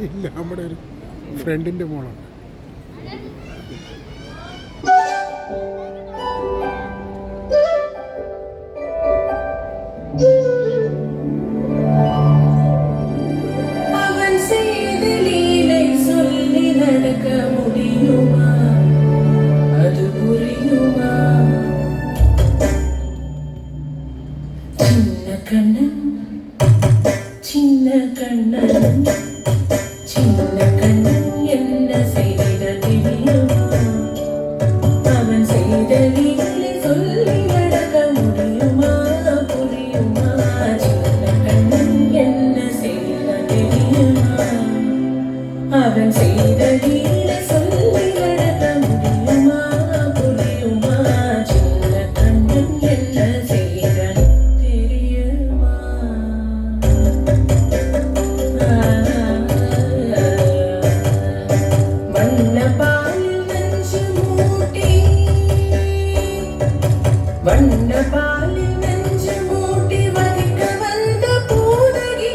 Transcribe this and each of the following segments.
ഇല്ല, നമ്മുടെ ഒരു ഫ്രണ്ടിൻ്റെ മോളാണ്. சின்ன கண்ணன் சின்ன கண்ணன் என்ன செய்த தெரியுமா? அவன் செய்த லீலை சொல்லி நடக்க முடியுமா புரியுமா? சின்ன கண்ணன் என்ன செய்த தெரியுமா? அவன் செய்த லீலை சொல்லி நடக்க முடியுமா புரியுமா? சின்ன கண்ணன் என்ன செய்த தெரியுமா? வண்ண பாலில் நெஞ்சு மூட்டி வதிக்க வந்த பூதகி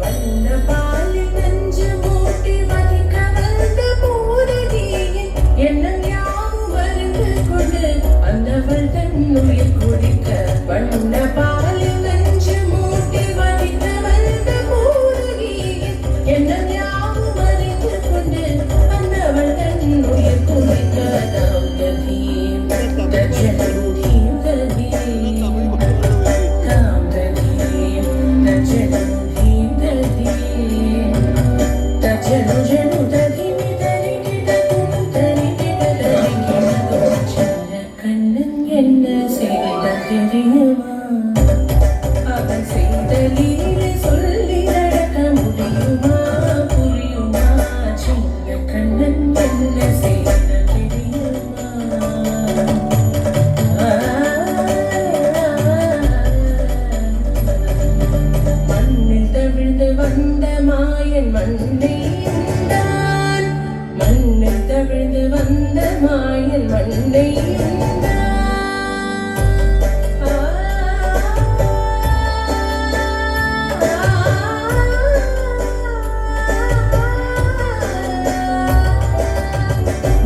வண்ண பாலில் நெஞ்சு மூட்டி வதிக்க வந்த பூதகி எண்ணம் யாவும் வருந்து கொண்டு அந்தவள் தன் உயிர் குடிக்க வண்ண பாலில் நெஞ்சு மூட்டி வதிக்க வந்த பூதகி எண்ணம் யாவும் வருந்து கொண்டு அந்தவள் தன் உயிர் குடிக்க தாம் ததீம் தஜனம் தீம் ததீம் தாம் ததீம் தஜனம் தீம் ததீம் தஜனு ஜனு ததீமி தரிகிடதும் தரிகிடதும் சின்ன கண்ணன் என்ன செய்த தெரியுமா? அவன் செய்த லீலை சொல்லி நடக்க முடியுமா புரியுமா? சின்ன கண்ணன் என்ன செய்த தெரியுமா? மண்ணில் தவிழ்ந்து வந்த மாயன் மண்ணை உண்டான். மண்ணில் தவிழ்ந்து வந்த மாயன் மண்ணை உண்டான்.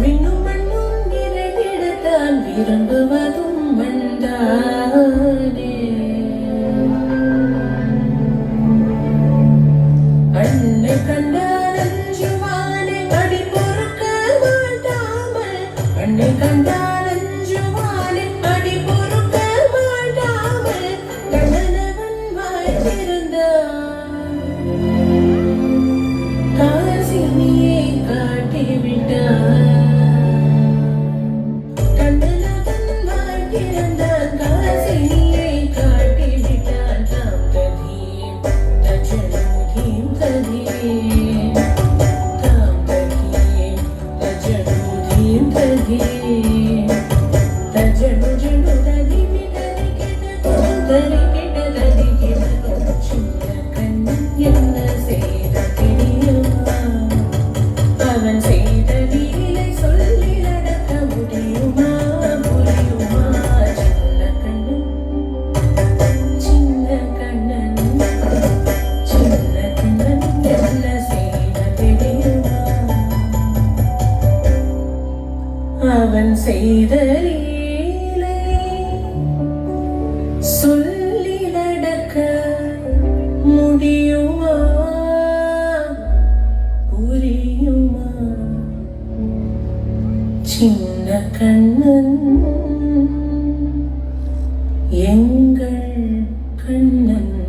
மின்னும் மண்ணும் நிறைவிடத்தான் விரும்புவதும் வந்தானே. அன்னை கண்டால் அஞ்சுவானே அடி பொறுக்க மாட்டாமல். அன்னை கண்டால் அஞ்சுவானே அடி பொறுக்க மாட்டாமல். கண்ணனவன் வாழ்ந்திருந்தான். காசினியை காட்டிவிட்டான். கண்ணனவன் வாழ்ந்திருந்தான். காசினியை காட்டிவிட்டான். தாம் ததீம் தஜனம் தீம் ததீம் தாம் ததீம் தஜனம் தீம் ததீம் தஜனு ஜனு ததீமி தரிகிடதும் தரிகிடதும் சின்ன கண்ணன் என்ன செய்த தெரியுமா? அவன் செய்த லீலை சொல்லி நடக்க முடியுமா புரியுமா? சின்ன கண்ணன் சின்ன கண்ணன் சின்ன கண்ணன் என்ன செய்த தெரியுமா? அவன் செய்த லீலை சொல்லி நடக்க முடியுமா புரியுமா? சின்ன கண்ணன் எங்கள் கண்ணன்.